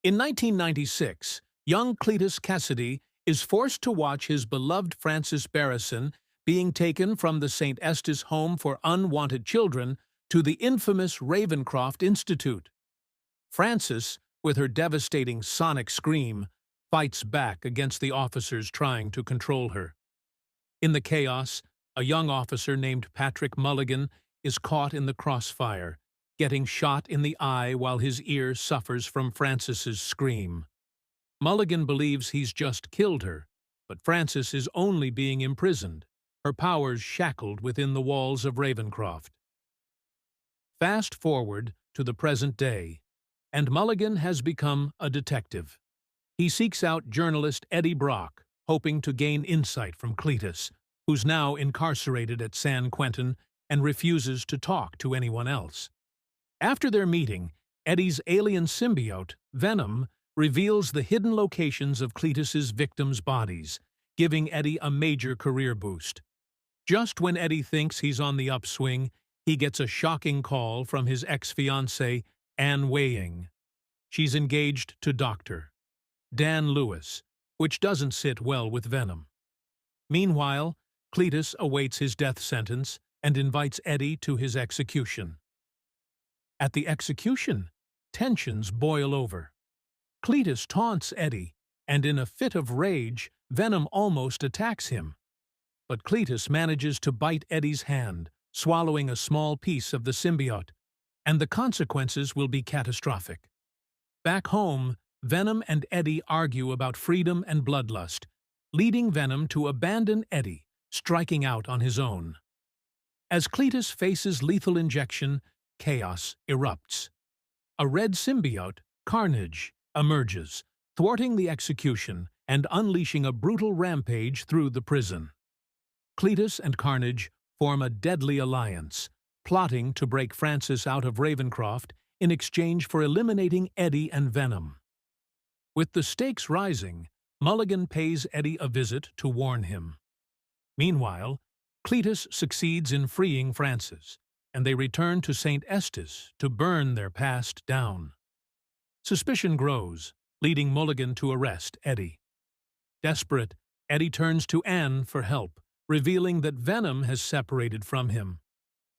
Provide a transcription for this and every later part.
In 1996, young Cletus Kasady is forced to watch his beloved Frances Barrison being taken from the St. Estes Home for Unwanted Children to the infamous Ravencroft Institute. Frances, with her devastating sonic scream, fights back against the officers trying to control her. In the chaos, a young officer named Patrick Mulligan is caught in the crossfire, getting shot in the eye while his ear suffers from Frances's scream. Mulligan believes he's just killed her, but Frances is only being imprisoned, her powers shackled within the walls of Ravencroft. Fast forward to the present day, and Mulligan has become a detective. He seeks out journalist Eddie Brock, hoping to gain insight from Cletus, who's now incarcerated at San Quentin and refuses to talk to anyone else. After their meeting, Eddie's alien symbiote, Venom, reveals the hidden locations of Cletus's victims' bodies, giving Eddie a major career boost. Just when Eddie thinks he's on the upswing, he gets a shocking call from his ex-fiancée, Anne Weying. She's engaged to Dr. Dan Lewis, which doesn't sit well with Venom. Meanwhile, Cletus awaits his death sentence and invites Eddie to his execution. At the execution, tensions boil over. Cletus taunts Eddie, and in a fit of rage, Venom almost attacks him. But Cletus manages to bite Eddie's hand, swallowing a small piece of the symbiote, and the consequences will be catastrophic. Back home, Venom and Eddie argue about freedom and bloodlust, leading Venom to abandon Eddie, striking out on his own. As Cletus faces lethal injection, chaos erupts. A red symbiote, Carnage, emerges, thwarting the execution and unleashing a brutal rampage through the prison. Cletus and Carnage form a deadly alliance, plotting to break Frances out of Ravencroft in exchange for eliminating Eddie and Venom. With the stakes rising, Mulligan pays Eddie a visit to warn him. Meanwhile, Cletus succeeds in freeing Frances, and they return to St. Estes to burn their past down. Suspicion grows, leading Mulligan to arrest Eddie. Desperate, Eddie turns to Anne for help, revealing that Venom has separated from him.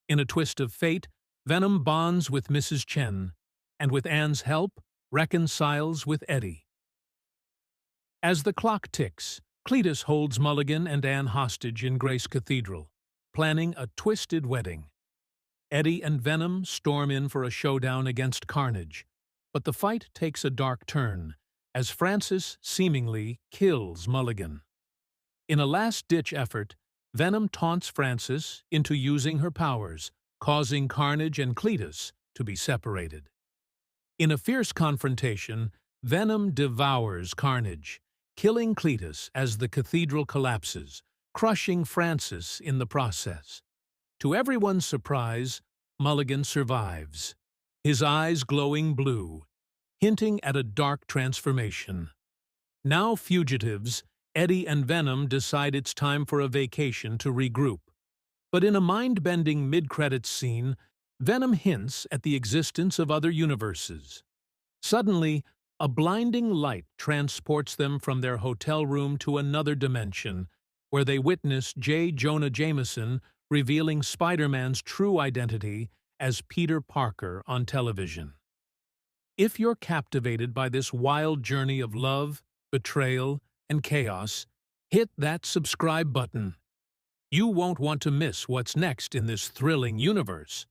In a twist of fate, Venom bonds with Mrs. Chen, and with Anne's help, reconciles with Eddie. As the clock ticks, Cletus holds Mulligan and Anne hostage in Grace Cathedral, planning a twisted wedding. Eddie and Venom storm in for a showdown against Carnage, but the fight takes a dark turn, as Frances seemingly kills Mulligan. In a last-ditch effort, Venom taunts Frances into using her powers, causing Carnage and Cletus to be separated. In a fierce confrontation, Venom devours Carnage, killing Cletus as the cathedral collapses, crushing Frances in the process. To everyone's surprise, Mulligan survives, his eyes glowing blue, hinting at a dark transformation. Now fugitives, Eddie and Venom decide it's time for a vacation to regroup. But in a mind-bending mid-credits scene, Venom hints at the existence of other universes. Suddenly, a blinding light transports them from their hotel room to another dimension, where they witness J. Jonah Jameson revealing Spider-Man's true identity as Peter Parker on television. If you're captivated by this wild journey of love, betrayal, and chaos, hit that subscribe button. You won't want to miss what's next in this thrilling universe.